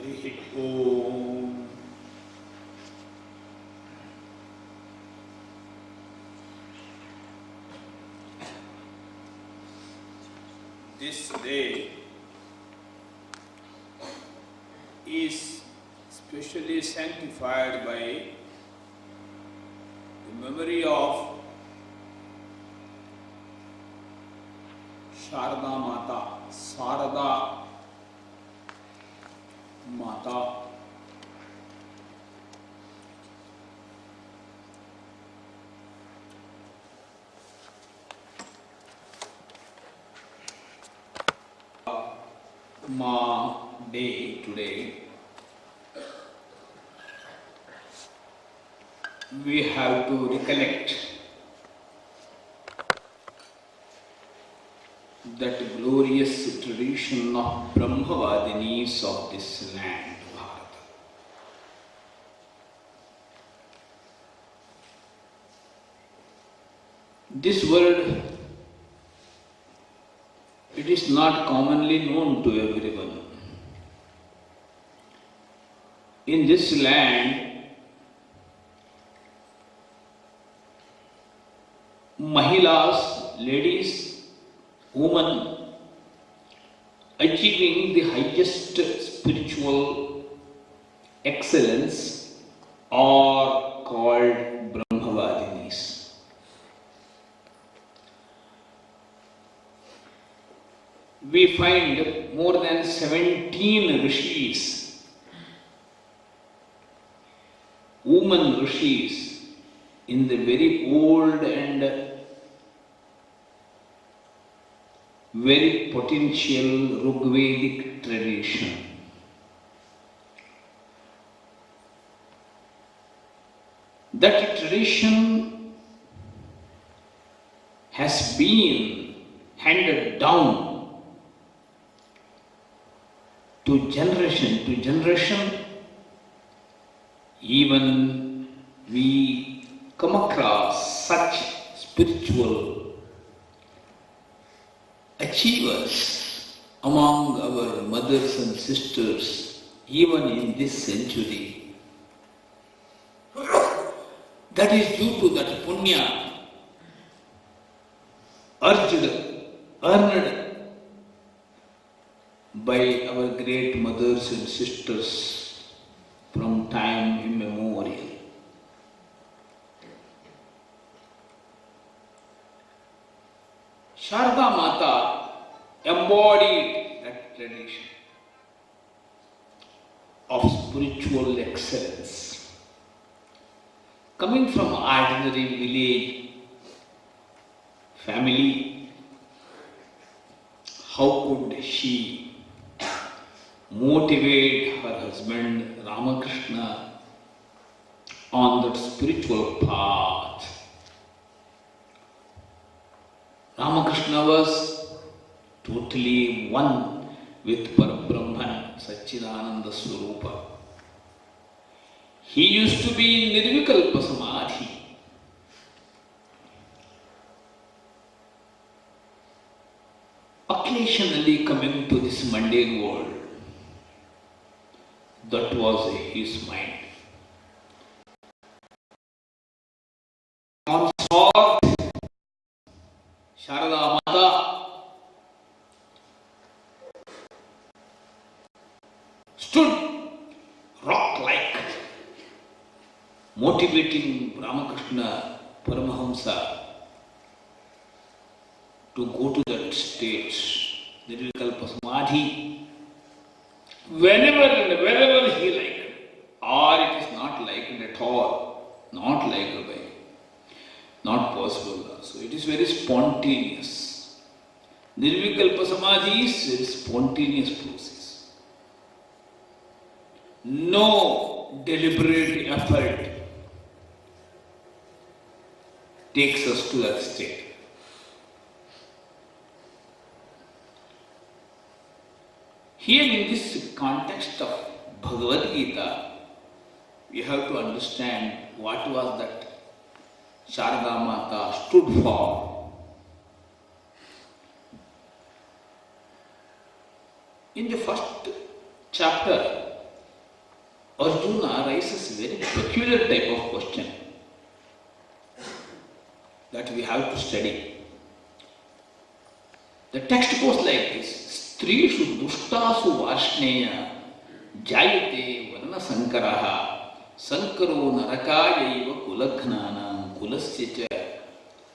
Harihi Om. This day is specially sanctified by the memory of Sharda Mata, Sarada Mata. Ma day today, we have to recollect that glorious tradition of Brahmavadinis of this land, Bharata. This word, it is not commonly known to everyone. In this land, Mahilas, ladies, women achieving the highest spiritual excellence are called Brahmavadinis. We find more than 17 rishis, women rishis, in the very old and very potential Rigvedic tradition. That tradition has been handed down to generation. Even we come across such spiritual achievers among our mothers and sisters, even in this century. That is due to that punya earned by our great mothers and sisters from time immemorial. Sharda Mata embodied that tradition of spiritual excellence. Coming from ordinary village family, how could she motivate her husband Ramakrishna on that spiritual path? Ramakrishna was totally one with Parabrahman, Satchidananda Swarupa. He used to be in Nirvikalpa Samadhi. Occasionally coming to this mundane world. That was his mind. Consort Sharada Mata stood rock-like, motivating Ramakrishna Paramahamsa to go to that state, Nirvikalpa Samadhi, whenever and wherever he liked, or it is not liked at all, not liked by, not possible. So it is very spontaneous. Nirvikalpa Samadhi is a spontaneous process. No deliberate effort takes us to that state. Here in this context of Bhagavad Gita, we have to understand what was that Sharda Mata stood for. In the first chapter, Arjuna raises a very peculiar type of question that we have to study. The text goes like this: Strishu dushtasu varshneya jayate varna sankaraha sankaro narakayaiva kulagnanam kulasya cha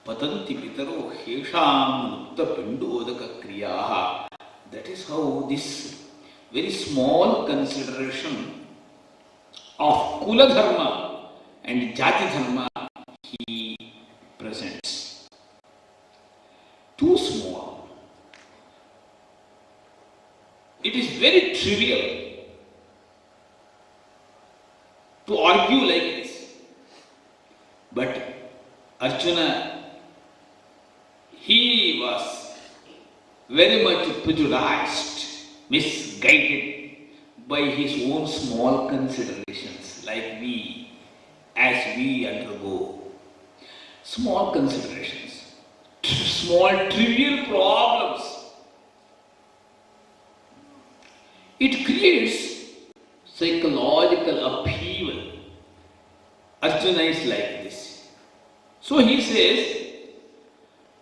patanti pitaro hesham nukta pindodaka kriyaha. That is how this very small consideration of Kula Dharma and Jati Dharma he presents. Too small. It is very trivial to argue like this. But Arjuna, he was very much prejudiced, misguided by his own small considerations, like we, as we undergo small considerations, small trivial problems. It creates psychological upheaval. Arjuna is like this. So he says,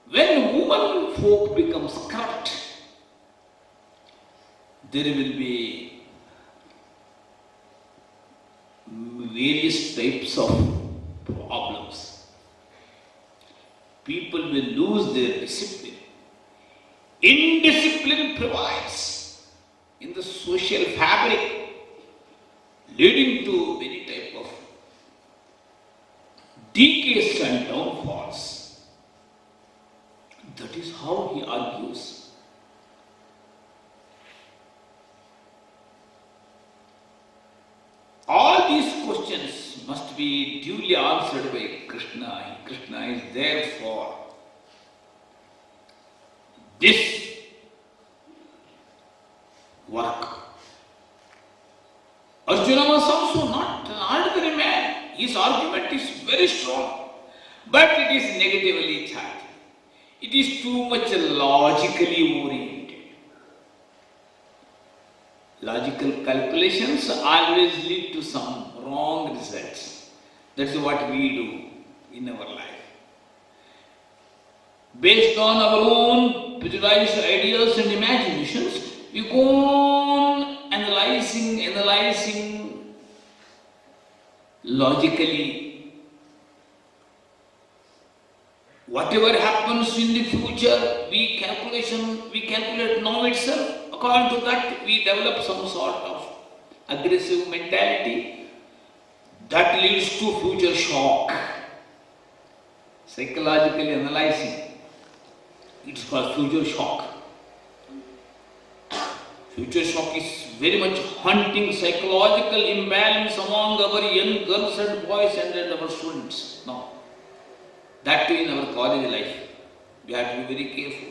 when woman folk becomes corrupt, there will be various types of problems. People will lose their discipline. Indiscipline prevails in the social fabric, leading to many types of decays and downfalls. That is how he argues. All these questions must be duly answered by Krishna. Krishna is there for this work. Arjuna was also not an ordinary man. His argument is very strong, but it is negatively charged. It is too much logically oriented. Logical calculations always lead to some wrong results. That's what we do in our life. Based on our own prejudiced ideas and imaginations, we go on analyzing logically. Whatever happens in the future, we calculate now itself. According to that, we develop some sort of aggressive mentality that leads to future shock. Psychologically analyzing, it's called future shock. Future shock is very much hunting psychological imbalance among our young girls and boys and our students. Now, that too in our college life, we have to be very careful.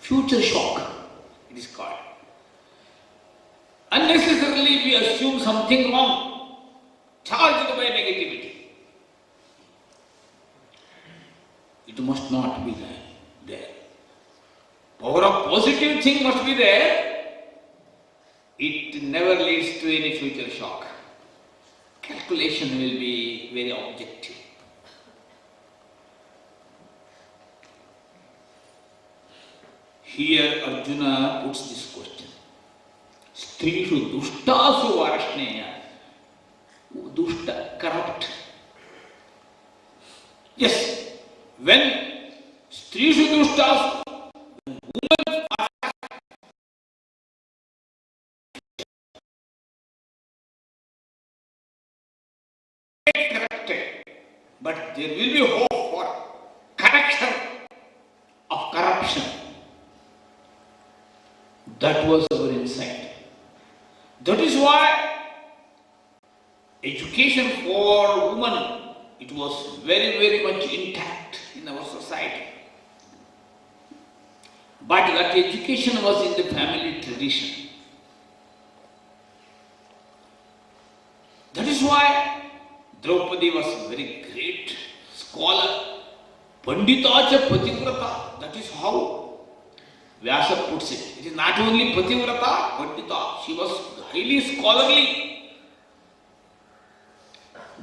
Future shock, it is called. Unnecessarily we assume something wrong, charged by negativity. It must not be there. Power of positive thing must be there. It never leads to any future shock. Calculation will be very objective. Here Arjuna puts this question. Strishu dushtasu varashneya. Dushta, corrupt. Yes, when Strishu dushtasu, women are corrupted, but there will be hope for correction of corruption. That was our insight. That is why education for women, it was very, very much intact in our society. But that education was in the family tradition. That is why Draupadi was a very great scholar. Panditacha pativrata. That is how Vyasa puts it. It is not only pativrata, pandita. She was highly scholarly.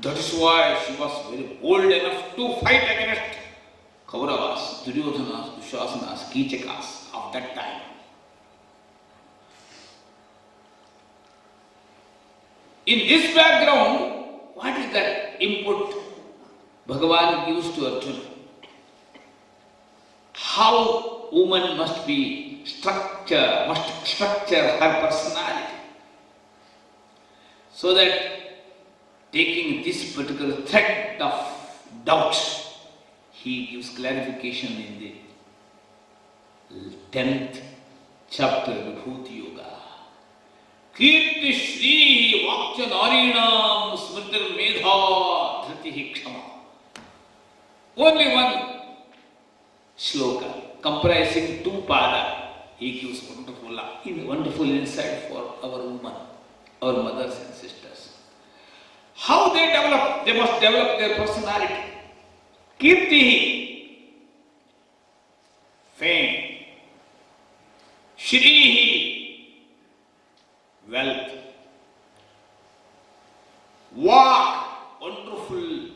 That is why she was very bold enough to fight against Kauravas, Duryodhanas, Dushasanas, Kichakas of that time. In this background, what is that input Bhagavan gives to Arjuna? How woman must structure her personality, so that taking this particular thread of doubt, he gives clarification in the 10th chapter of Vibhuti Yoga. Kirti Shri Vakcha Narinam Smritir Medha Dhritihi Kshama. Only one shloka comprising 2 pada. He gives wonderful insight for our women, our mothers and sisters. How they develop? They must develop their personality. Kirtihi, fame. Shrihi, wealth. Vak, wonderful,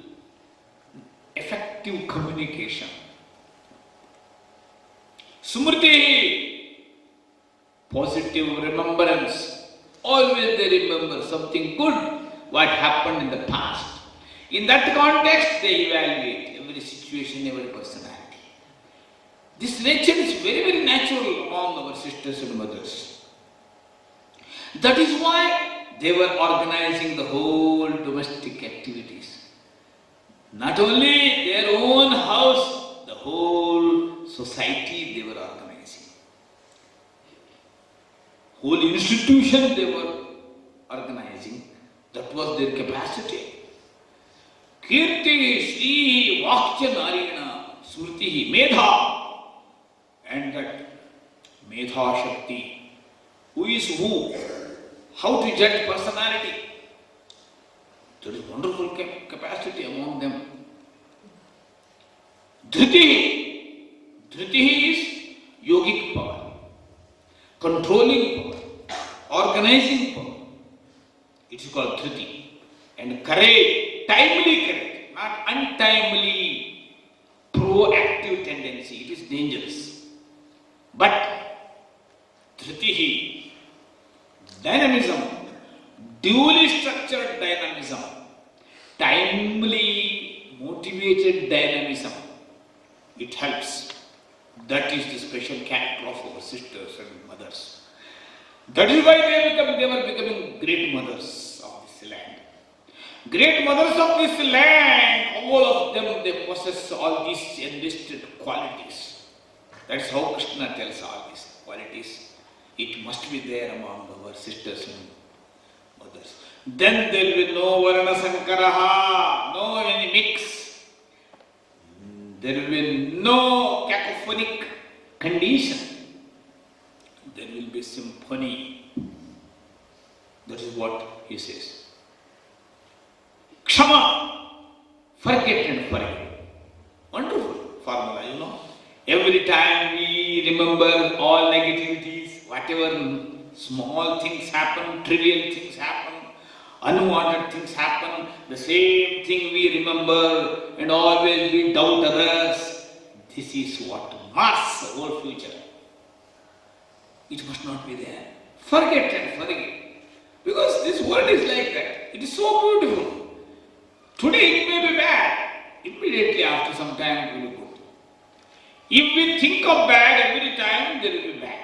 effective communication. Smriti, positive remembrance. Always they remember something good, what happened in the past. In that context, they evaluate every situation, every personality. This nature is very, very natural among our sisters and mothers. That is why they were organizing the whole domestic activities. Not only their own house, the whole society they were organizing. Whole institution they were organizing. That was their capacity. Kirti, Shri, Vakcha, Narina, Smriti, Medha. And that Medha Shakti. Who is who? How to judge personality? There is wonderful capacity among them. Dhriti. Dhriti is yogic power, controlling power, organizing power. It is called Dhriti. And courage, timely courage, not untimely, proactive tendency. It is dangerous. But Dhritihi, dynamism, duly structured dynamism, timely motivated dynamism, it helps. That is the special character of our sisters and mothers. That is why they were becoming great mothers of this land. Great mothers of this land, all of them, they possess all these enlisted qualities. That's how Krishna tells all these qualities. It must be there among our sisters and mothers. Then there will be no Varna Sankaraha, no any mix. There will be no cacophonic condition. There will be symphony. That is what he says. Kshama, forget and forgive. Wonderful formula, you know. Every time we remember all negativities, whatever small things happen, trivial things happen, unwanted things happen, the same thing we remember and always we doubt others. This is what marks our future. It must not be there. Forget and forgive. Because this world is like that. It is so beautiful. Today it may be bad. Immediately after some time it will be good. If we think of bad every time, there will be bad.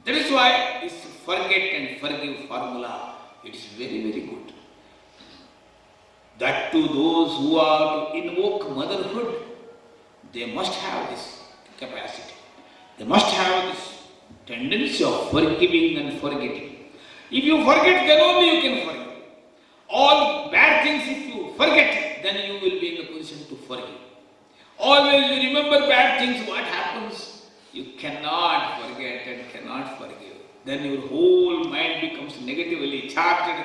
That is why this forget and forgive formula, it is very, very good. That to those who are to invoke motherhood, they must have this capacity. They must have this tendency of forgiving and forgetting. If you forget, then only you can forgive. All bad things, if you forget, then you will be in a position to forgive. Always you remember bad things, what happens? You cannot forget and cannot forgive. Then your whole mind becomes negatively charged.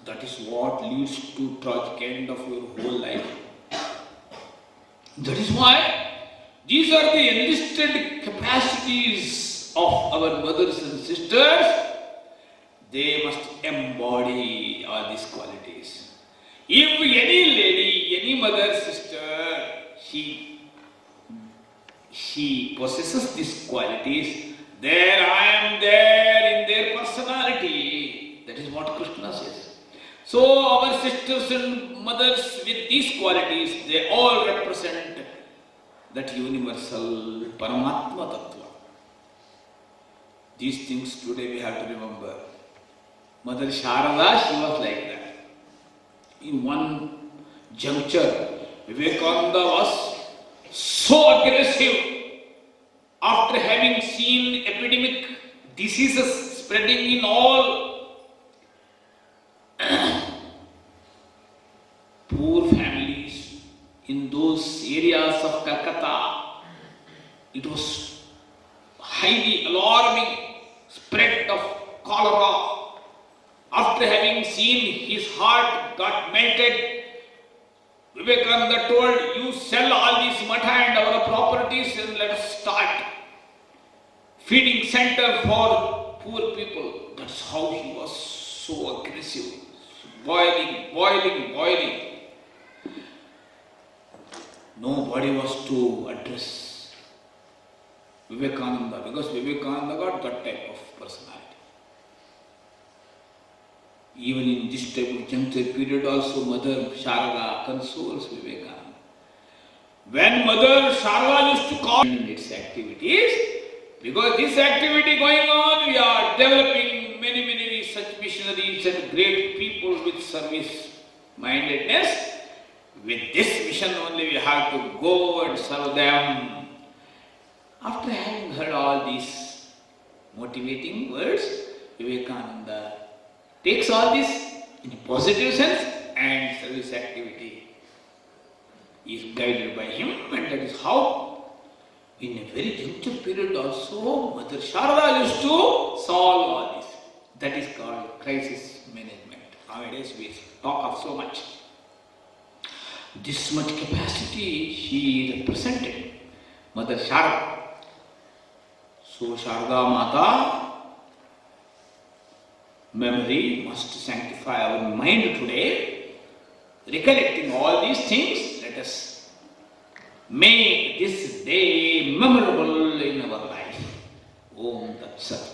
That is what leads to tragic end of your whole life. That is why these are the enlisted capacities of our mothers and sisters. they must embody all these qualities. If any lady, any mother, sister, she possesses these qualities, there I am there in their personality. That is what Krishna says. So our sisters and mothers with these qualities, they all represent that universal Paramatma Tattva. These things today we have to remember. Mother Sharada, she was like that. In one juncture, Vivekananda was so aggressive after having seen epidemic diseases spreading in all poor families in those areas of Calcutta. It was highly alarming spread of cholera. After having seen, his heart got melted. Vivekananda told, you sell all these matha and our properties and let us start feeding center for poor people. That's how he was so aggressive, boiling. Nobody was to address Vivekananda because Vivekananda got that type of personality. Even in this type of juncture period also, Mother Sharada consoles Vivekananda. When Mother Sharada used to call in its activities, because this activity going on, we are developing many such missionaries and great people with service-mindedness. With this mission only we have to go and serve them. After having heard all these motivating words, Vivekananda takes all this in a positive sense and service activity is guided by him, and that is how in a very juncture period also Mother Sharada used to solve all this. That is called crisis management. Nowadays we talk of so much. This much capacity she represented, Mother Sharada. So Sharada Mata memory must sanctify our mind today. Recollecting all these things, let us make this day memorable in our life. Om Tat Sat.